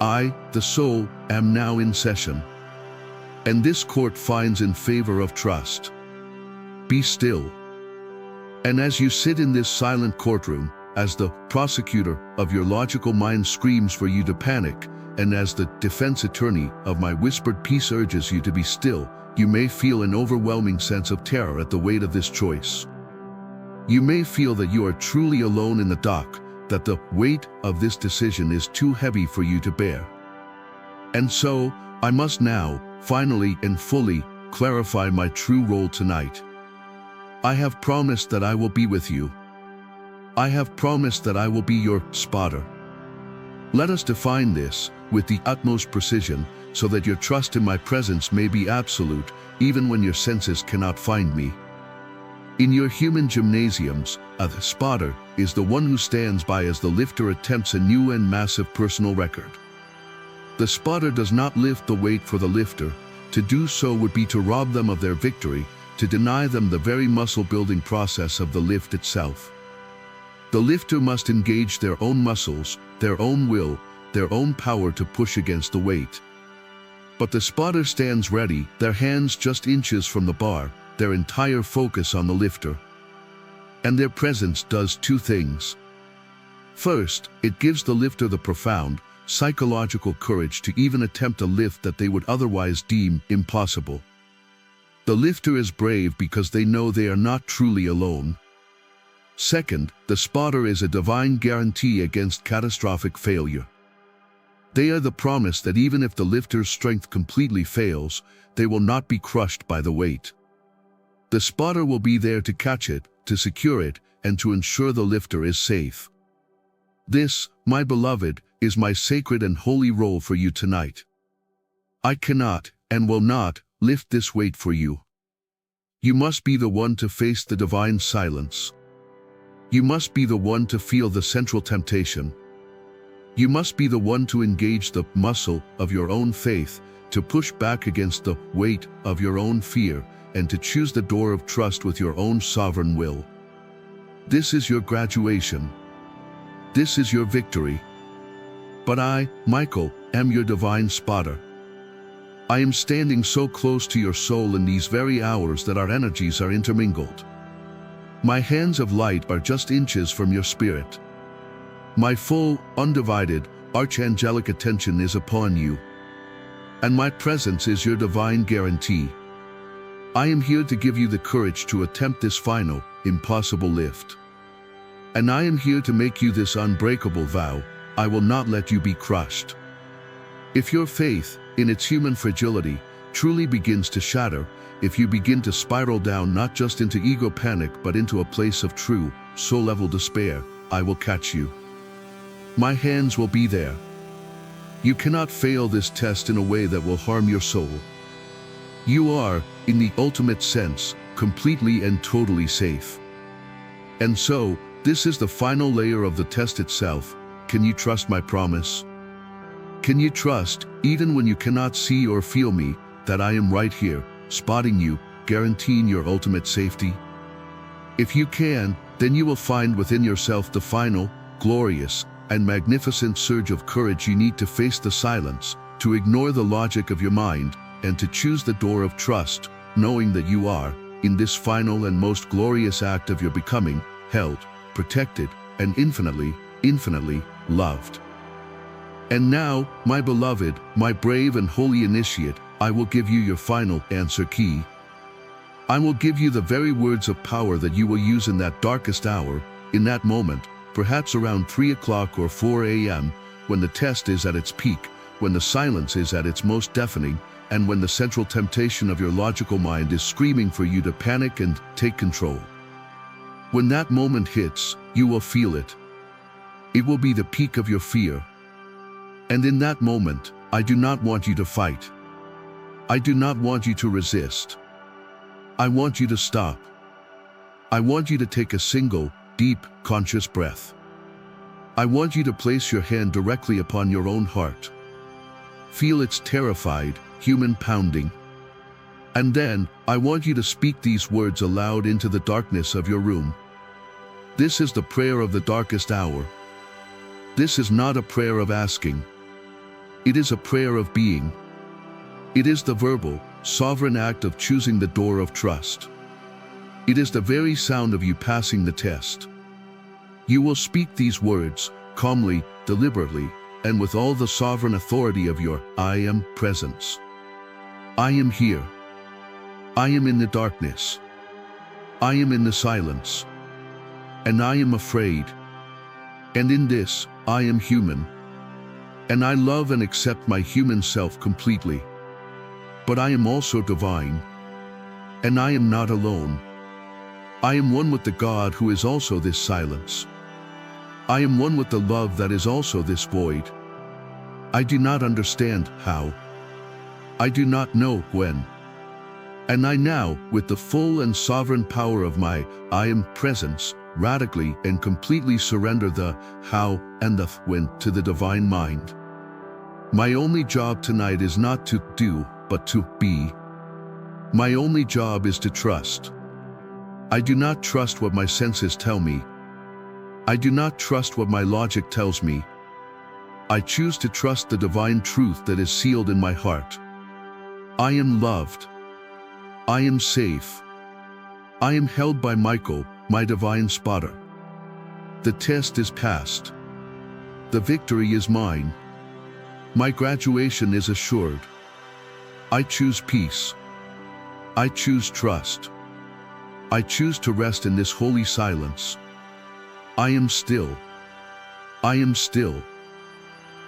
I, the soul, am now in session. And this court finds in favor of trust. Be still. And as you sit in this silent courtroom, as the prosecutor of your logical mind screams for you to panic, and as the defense attorney of my whispered peace urges you to be still, you may feel an overwhelming sense of terror at the weight of this choice. You may feel that you are truly alone in the dock, that the weight of this decision is too heavy for you to bear. And so, I must now, finally and fully, clarify my true role tonight. I have promised that I will be with you. I have promised that I will be your spotter. Let us define this with the utmost precision so that your trust in my presence may be absolute, even when your senses cannot find me. In your human gymnasiums, a spotter is the one who stands by as the lifter attempts a new and massive personal record. The spotter does not lift the weight for the lifter. To do so would be to rob them of their victory, to deny them the very muscle-building process of the lift itself. The lifter must engage their own muscles, their own will, their own power to push against the weight. But the spotter stands ready, their hands just inches from the bar, their entire focus on the lifter. And their presence does two things. First, it gives the lifter the profound, psychological courage to even attempt a lift that they would otherwise deem impossible. The lifter is brave because they know they are not truly alone. Second, the spotter is a divine guarantee against catastrophic failure. They are the promise that even if the lifter's strength completely fails, they will not be crushed by the weight. The spotter will be there to catch it, to secure it, and to ensure the lifter is safe. This, my beloved, is my sacred and holy role for you tonight. I cannot, and will not, lift this weight for you. You must be the one to face the divine silence. You must be the one to feel the central temptation. You must be the one to engage the muscle of your own faith, to push back against the weight of your own fear, and to choose the door of trust with your own sovereign will. This is your graduation. This is your victory. But I, Michael, am your divine spotter. I am standing so close to your soul in these very hours that our energies are intermingled. My hands of light are just inches from your spirit. My full, undivided, archangelic attention is upon you. And my presence is your divine guarantee. I am here to give you the courage to attempt this final, impossible lift. And I am here to make you this unbreakable vow: I will not let you be crushed. If your faith, in its human fragility, truly begins to shatter, if you begin to spiral down not just into ego panic but into a place of true, soul-level despair, I will catch you. My hands will be there. You cannot fail this test in a way that will harm your soul. You are, in the ultimate sense, completely and totally safe. And so, this is the final layer of the test itself. Can you trust my promise? Can you trust, even when you cannot see or feel me, that I am right here, spotting you, guaranteeing your ultimate safety? If you can, then you will find within yourself the final, glorious, and magnificent surge of courage you need to face the silence, to ignore the logic of your mind, and to choose the door of trust, knowing that you are, in this final and most glorious act of your becoming, held, protected, and infinitely, infinitely loved. And now, my beloved, my brave and holy initiate, I will give you your final answer key. I will give you the very words of power that you will use in that darkest hour, in that moment, perhaps around 3 o'clock or 4 a.m., when the test is at its peak, when the silence is at its most deafening, and when the central temptation of your logical mind is screaming for you to panic and take control. When that moment hits, you will feel it. It will be the peak of your fear. And in that moment, I do not want you to fight. I do not want you to resist. I want you to stop. I want you to take a single, deep, conscious breath. I want you to place your hand directly upon your own heart. Feel its terrified, human pounding. And then, I want you to speak these words aloud into the darkness of your room. This is the prayer of the darkest hour. This is not a prayer of asking. It is a prayer of being. It is the verbal, sovereign act of choosing the door of trust. It is the very sound of you passing the test. You will speak these words, calmly, deliberately, and with all the sovereign authority of your I am presence. I am here. I am in the darkness. I am in the silence. And I am afraid. And in this, I am human. And I love and accept my human self completely. But I am also divine. And I am not alone. I am one with the God who is also this silence. I am one with the love that is also this void. I do not understand how. I do not know when. And I now, with the full and sovereign power of my I am presence, radically and completely surrender the how and the when to the divine mind. My only job tonight is not to do, but to be. My only job is to trust. I do not trust what my senses tell me. I do not trust what my logic tells me. I choose to trust the divine truth that is sealed in my heart. I am loved. I am safe. I am held by Michael, my divine spotter. The test is passed. The victory is mine. My graduation is assured. I choose peace. I choose trust. I choose to rest in this holy silence. I am still. I am still.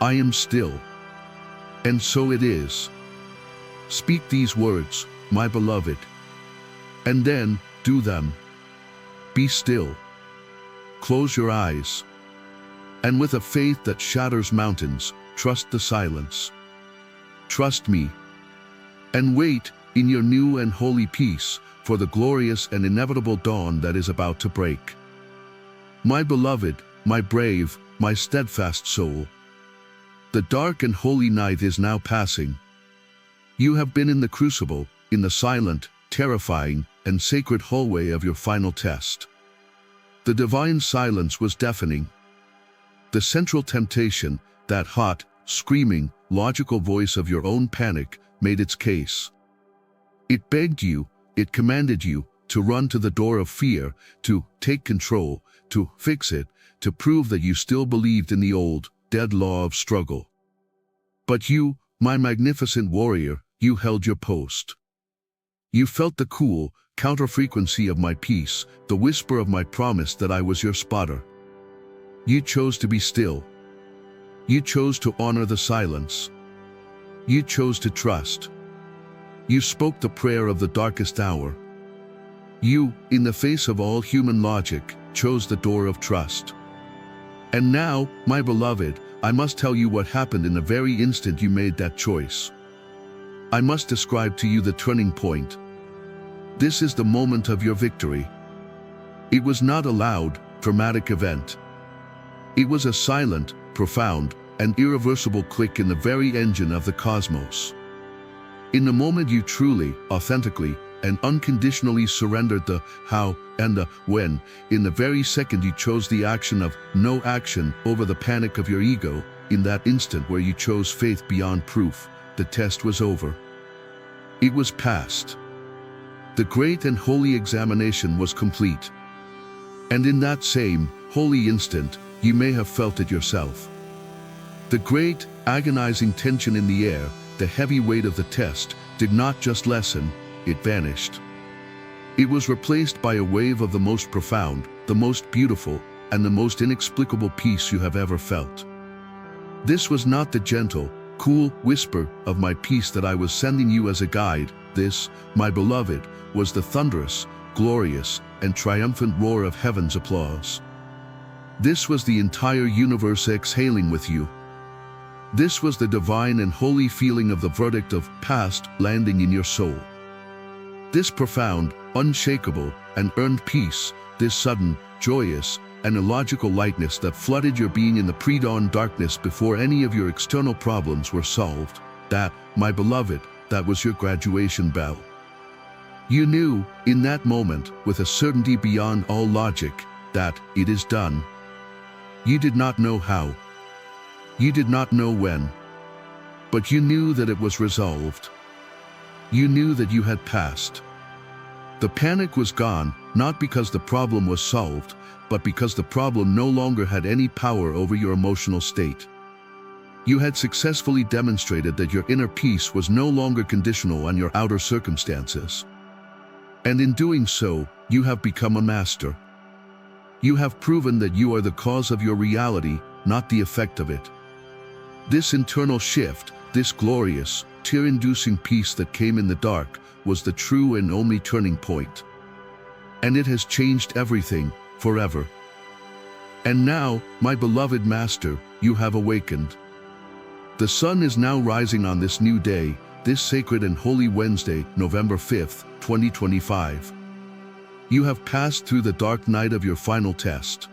I am still. And so it is. Speak these words, my beloved. And then, do them. Be still. Close your eyes. And with a faith that shatters mountains, trust the silence. Trust me. And wait, in your new and holy peace, for the glorious and inevitable dawn that is about to break. My beloved, my brave, my steadfast soul. The dark and holy night is now passing. You have been in the crucible, in the silent, terrifying, and sacred hallway of your final test. The divine silence was deafening. The central temptation, that hot, screaming, logical voice of your own panic, made its case. It begged you, it commanded you, to run to the door of fear, to take control, to fix it, to prove that you still believed in the old, dead law of struggle. But you, my magnificent warrior, you held your post. You felt the cool, counter-frequency of my peace, the whisper of my promise that I was your spotter. You chose to be still. You chose to honor the silence. You chose to trust. You spoke the prayer of the darkest hour. You, in the face of all human logic, chose the door of trust. And now, my beloved, I must tell you what happened in the very instant you made that choice. I must describe to you the turning point. This is the moment of your victory. It was not a loud, dramatic event. It was a silent, profound, and irreversible click in the very engine of the cosmos. In the moment you truly, authentically, and unconditionally surrendered the how and the when, in the very second you chose the action of no action over the panic of your ego, in that instant where you chose faith beyond proof, the test was over. It was past. The great and holy examination was complete. And in that same, holy instant, you may have felt it yourself. The great, agonizing tension in the air, the heavy weight of the test, did not just lessen, it vanished. It was replaced by a wave of the most profound, the most beautiful, and the most inexplicable peace you have ever felt. This was not the gentle, cool whisper of my peace that I was sending you as a guide. This, my beloved, was the thunderous, glorious, and triumphant roar of heaven's applause. This was the entire universe exhaling with you. This was the divine and holy feeling of the verdict of past landing in your soul. This profound, unshakable, and earned peace, this sudden, joyous, and illogical lightness that flooded your being in the pre-dawn darkness before any of your external problems were solved, that, my beloved, that was your graduation bell. You knew, in that moment, with a certainty beyond all logic, that it is done. You did not know how. You did not know when. But you knew that it was resolved. You knew that you had passed. The panic was gone, not because the problem was solved, but because the problem no longer had any power over your emotional state. You had successfully demonstrated that your inner peace was no longer conditional on your outer circumstances. And in doing so, you have become a master. You have proven that you are the cause of your reality, not the effect of it. This internal shift, this glorious, tear-inducing peace that came in the dark, was the true and only turning point. And it has changed everything, forever. And now, my beloved Master, you have awakened. The sun is now rising on this new day, this sacred and holy Wednesday, November 5th, 2025. You have passed through the dark night of your final test.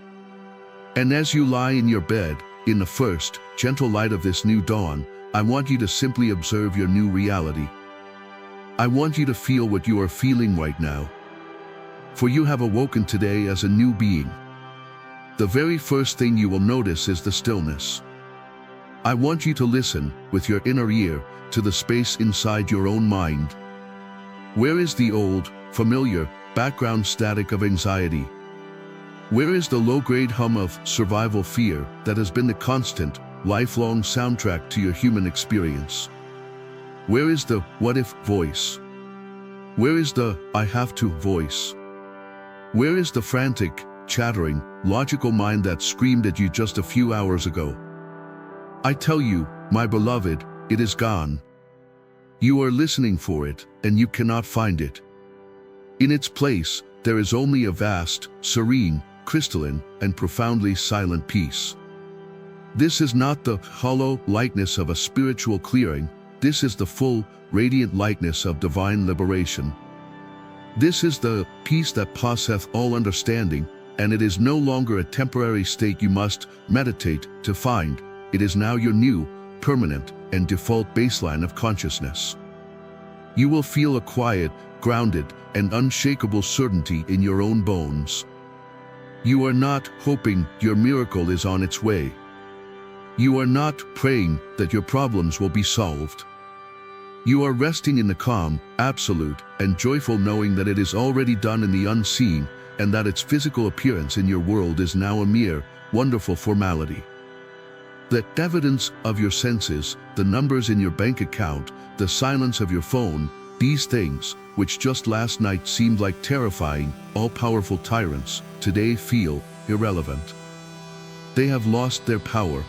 And as you lie in your bed, in the first, gentle light of this new dawn, I want you to simply observe your new reality. I want you to feel what you are feeling right now. For you have awoken today as a new being. The very first thing you will notice is the stillness. I want you to listen, with your inner ear, to the space inside your own mind. Where is the old, familiar, background static of anxiety? Where is the low-grade hum of survival fear that has been the constant, lifelong soundtrack to your human experience? Where is the what-if voice? Where is the I have to voice? Where is the frantic, chattering, logical mind that screamed at you just a few hours ago? I tell you, my beloved, it is gone. You are listening for it, and you cannot find it. In its place, there is only a vast, serene, crystalline, and profoundly silent peace. This is not the hollow lightness of a spiritual clearing. This is the full, radiant lightness of divine liberation. This is the peace that passeth all understanding, and it is no longer a temporary state you must meditate to find. It is now your new, permanent, and default baseline of consciousness. You will feel a quiet, grounded, and unshakable certainty in your own bones. You are not hoping your miracle is on its way. You are not praying that your problems will be solved. You are resting in the calm, absolute, and joyful knowing that it is already done in the unseen, and that its physical appearance in your world is now a mere, wonderful formality. The evidence of your senses, the numbers in your bank account, the silence of your phone, these things, which just last night seemed like terrifying, all-powerful tyrants, today feel irrelevant. They have lost their power.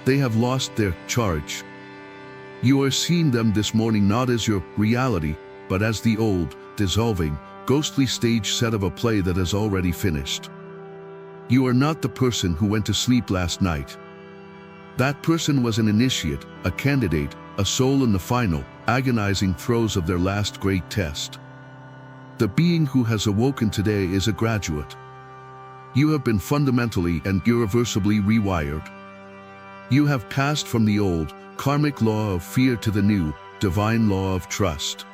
They have lost their charge. You are seeing them this morning not as your reality, but as the old, dissolving, ghostly stage set of a play that has already finished. You are not the person who went to sleep last night. That person was an initiate, a candidate, a soul in the final, agonizing throes of their last great test. The being who has awoken today is a graduate. You have been fundamentally and irreversibly rewired. You have passed from the old, karmic law of fear to the new, divine law of trust.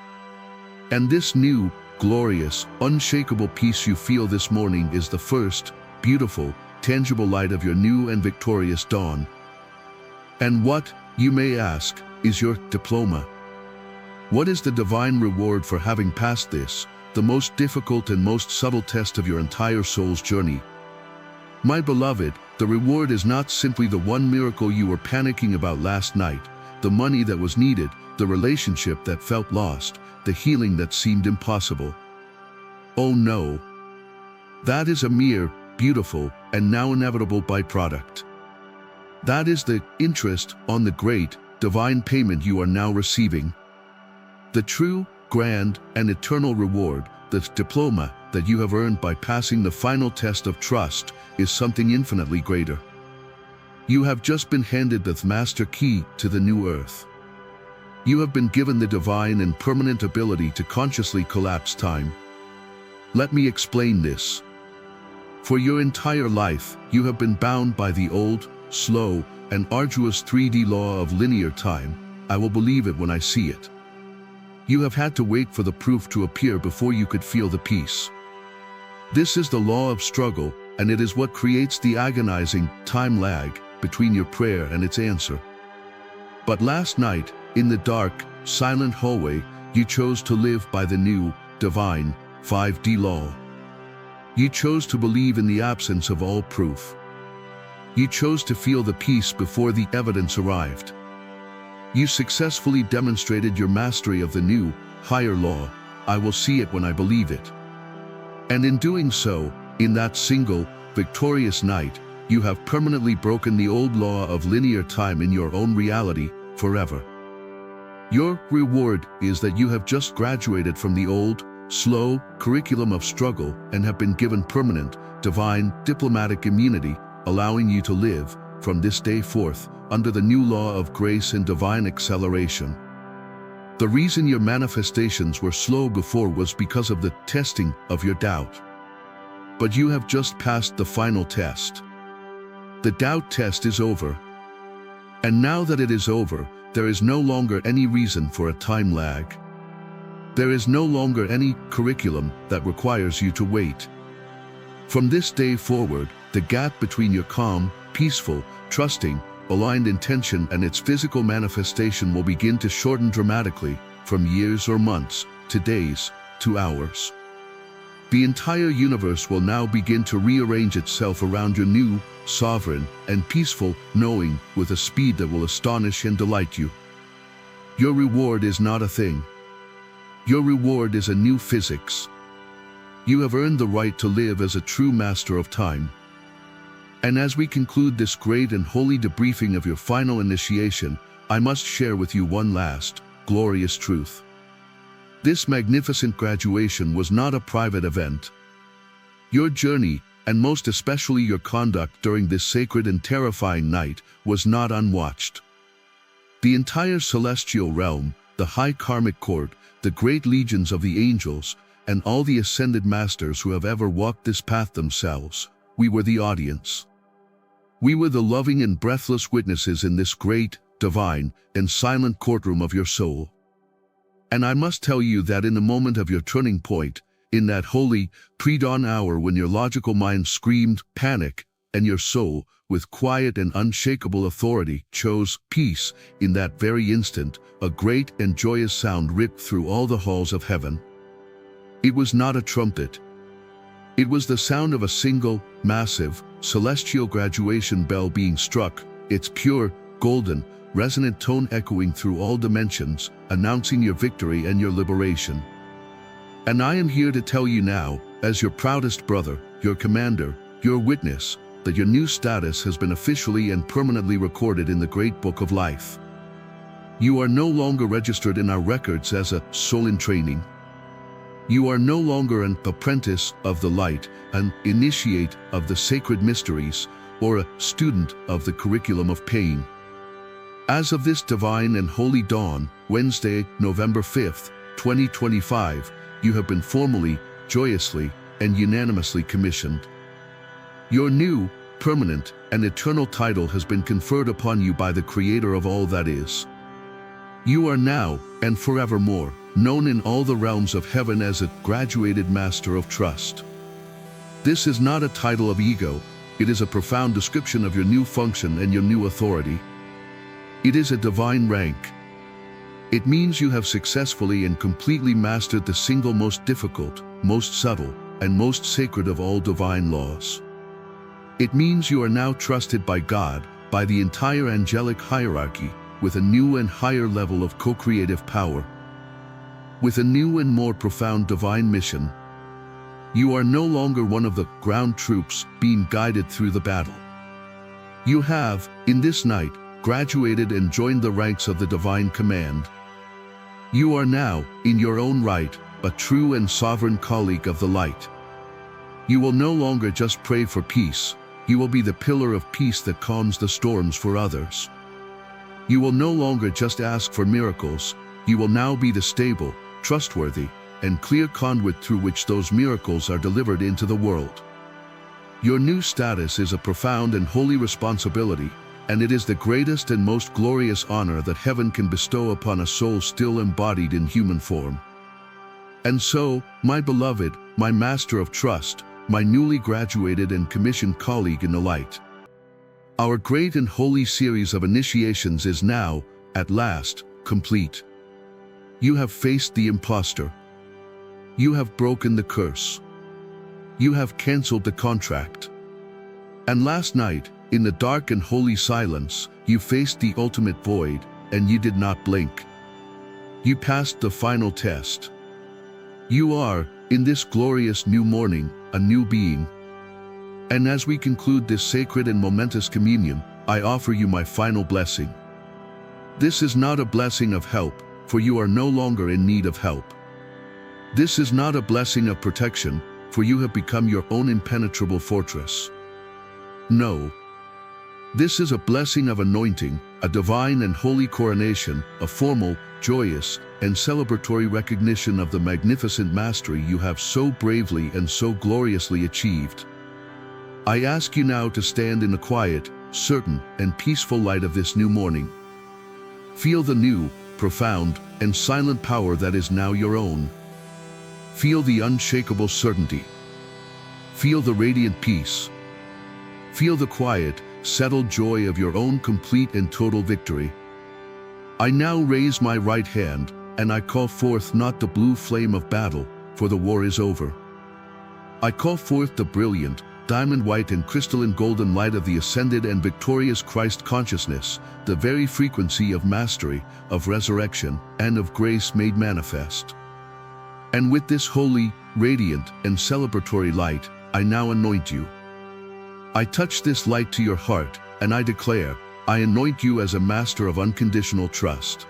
And this new, glorious, unshakable peace you feel this morning is the first, beautiful, tangible light of your new and victorious dawn. And what, you may ask, is your diploma? What is the divine reward for having passed this, the most difficult and most subtle test of your entire soul's journey? My beloved, the reward is not simply the one miracle you were panicking about last night, the money that was needed, the relationship that felt lost, the healing that seemed impossible. Oh no. That is a mere, beautiful, and now inevitable byproduct. That is the interest on the great, divine payment you are now receiving. The true, grand, and eternal reward, the diploma that you have earned by passing the final test of trust, is something infinitely greater. You have just been handed the master key to the new earth. You have been given the divine and permanent ability to consciously collapse time. Let me explain this. For your entire life, you have been bound by the old, slow, and arduous 3D law of linear time. I will believe it when I see it. You have had to wait for the proof to appear before you could feel the peace. This is the law of struggle, and it is what creates the agonizing time lag between your prayer and its answer. But last night, in the dark, silent hallway, you chose to live by the new, divine, 5D law. You chose to believe in the absence of all proof. You chose to feel the peace before the evidence arrived. You successfully demonstrated your mastery of the new, higher law. I will see it when I believe it. And in doing so, in that single, victorious night, you have permanently broken the old law of linear time in your own reality, forever. Your reward is that you have just graduated from the old, slow curriculum of struggle and have been given permanent, divine, diplomatic immunity, allowing you to live, from this day forth, under the new law of grace and divine acceleration. The reason your manifestations were slow before was because of the testing of your doubt. But you have just passed the final test. The doubt test is over. And now that it is over, there is no longer any reason for a time lag. There is no longer any curriculum that requires you to wait. From this day forward, the gap between your calm, peaceful, trusting, aligned intention and its physical manifestation will begin to shorten dramatically, from years or months, to days, to hours. The entire universe will now begin to rearrange itself around your new, sovereign, and peaceful knowing with a speed that will astonish and delight you. Your reward is not a thing. Your reward is a new physics. You have earned the right to live as a true master of time. And as we conclude this great and holy debriefing of your final initiation, I must share with you one last, glorious truth. This magnificent graduation was not a private event. Your journey, and most especially your conduct during this sacred and terrifying night, was not unwatched. The entire celestial realm, the high karmic court, the great legions of the angels, and all the ascended masters who have ever walked this path themselves, we were the audience. We were the loving and breathless witnesses in this great, divine, and silent courtroom of your soul. And I must tell you that in the moment of your turning point, in that holy, pre-dawn hour when your logical mind screamed panic, and your soul, with quiet and unshakable authority, chose peace, in that very instant, a great and joyous sound ripped through all the halls of heaven. It was not a trumpet. It was the sound of a single, massive, celestial graduation bell being struck, its pure, golden, resonant tone echoing through all dimensions, announcing your victory and your liberation. And I am here to tell you now, as your proudest brother, your commander, your witness, that your new status has been officially and permanently recorded in the great book of life. You are no longer registered in our records as a soul in training. You are no longer an apprentice of the light, an initiate of the sacred mysteries, or a student of the curriculum of pain. As of this divine and holy dawn, Wednesday, November 5th, 2025, you have been formally, joyously, and unanimously commissioned. Your new, permanent, and eternal title has been conferred upon you by the Creator of all that is. You are now, and forevermore, known in all the realms of heaven as a graduated master of trust. This is not a title of ego, it is a profound description of your new function and your new authority. It is a divine rank. It means you have successfully and completely mastered the single most difficult, most subtle, and most sacred of all divine laws. It means you are now trusted by God, by the entire angelic hierarchy, with a new and higher level of co-creative power. With a new and more profound divine mission, you are no longer one of the ground troops being guided through the battle. You have, in this night, graduated and joined the ranks of the divine command. You are now, in your own right, a true and sovereign colleague of the light. You will no longer just pray for peace, you will be the pillar of peace that calms the storms for others. You will no longer just ask for miracles, you will now be the stable, trustworthy, and clear conduit through which those miracles are delivered into the world. Your new status is a profound and holy responsibility, and it is the greatest and most glorious honor that heaven can bestow upon a soul still embodied in human form. And so, my beloved, my master of trust, my newly graduated and commissioned colleague in the light, our great and holy series of initiations is now, at last, complete. You have faced the impostor. You have broken the curse. You have canceled the contract. And last night, in the dark and holy silence, you faced the ultimate void, and you did not blink. You passed the final test. You are, in this glorious new morning, a new being. And as we conclude this sacred and momentous communion, I offer you my final blessing. This is not a blessing of help, for you are no longer in need of help. This is not a blessing of protection, for you have become your own impenetrable fortress. No. This is a blessing of anointing, a divine and holy coronation, a formal, joyous, and celebratory recognition of the magnificent mastery you have so bravely and so gloriously achieved. I ask you now to stand in the quiet, certain, and peaceful light of this new morning. Feel the new, profound, and silent power that is now your own. Feel the unshakable certainty. Feel the radiant peace. Feel the quiet, settled joy of your own complete and total victory. I now raise my right hand, and I call forth not the blue flame of battle, for the war is over. I call forth the brilliant, diamond white and crystalline golden light of the ascended and victorious Christ consciousness, the very frequency of mastery, of resurrection, and of grace made manifest. And with this holy, radiant, and celebratory light, I now anoint you. I touch this light to your heart, and I declare, I anoint you as a master of unconditional trust.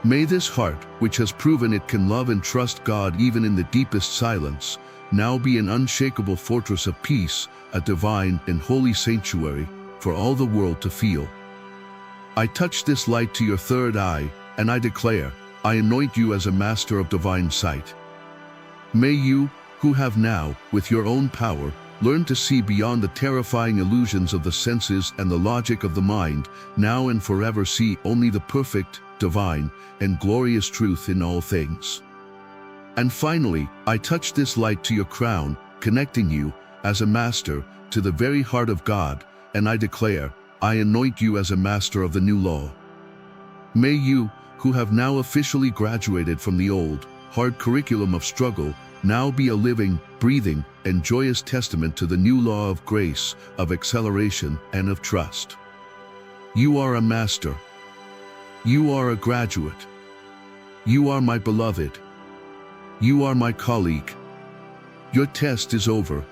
May this heart, which has proven it can love and trust God even in the deepest silence, now be an unshakable fortress of peace, a divine and holy sanctuary for all the world to feel. I touch this light to your third eye, and I declare, I anoint you as a master of divine sight. May you, who have now, with your own power, learn to see beyond the terrifying illusions of the senses and the logic of the mind, now and forever see only the perfect, divine, and glorious truth in all things. And finally, I touch this light to your crown, connecting you, as a master, to the very heart of God, and I declare, I anoint you as a master of the new law. May you, who have now officially graduated from the old, hard curriculum of struggle, now be a living, breathing, and joyous testament to the new law of grace, of acceleration, and of trust. You are a master. You are a graduate. You are my beloved. You are my colleague. Your test is over.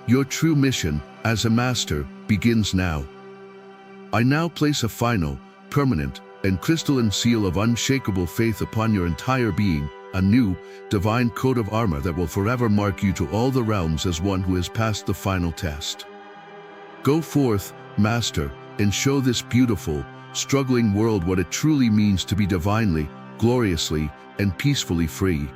Your true mission, as a master, begins now. I now place a final, permanent, and crystalline seal of unshakable faith upon your entire being, a new, divine coat of armor that will forever mark you to all the realms as one who has passed the final test. Go forth, Master, and show this beautiful, struggling world what it truly means to be divinely, gloriously, and peacefully free.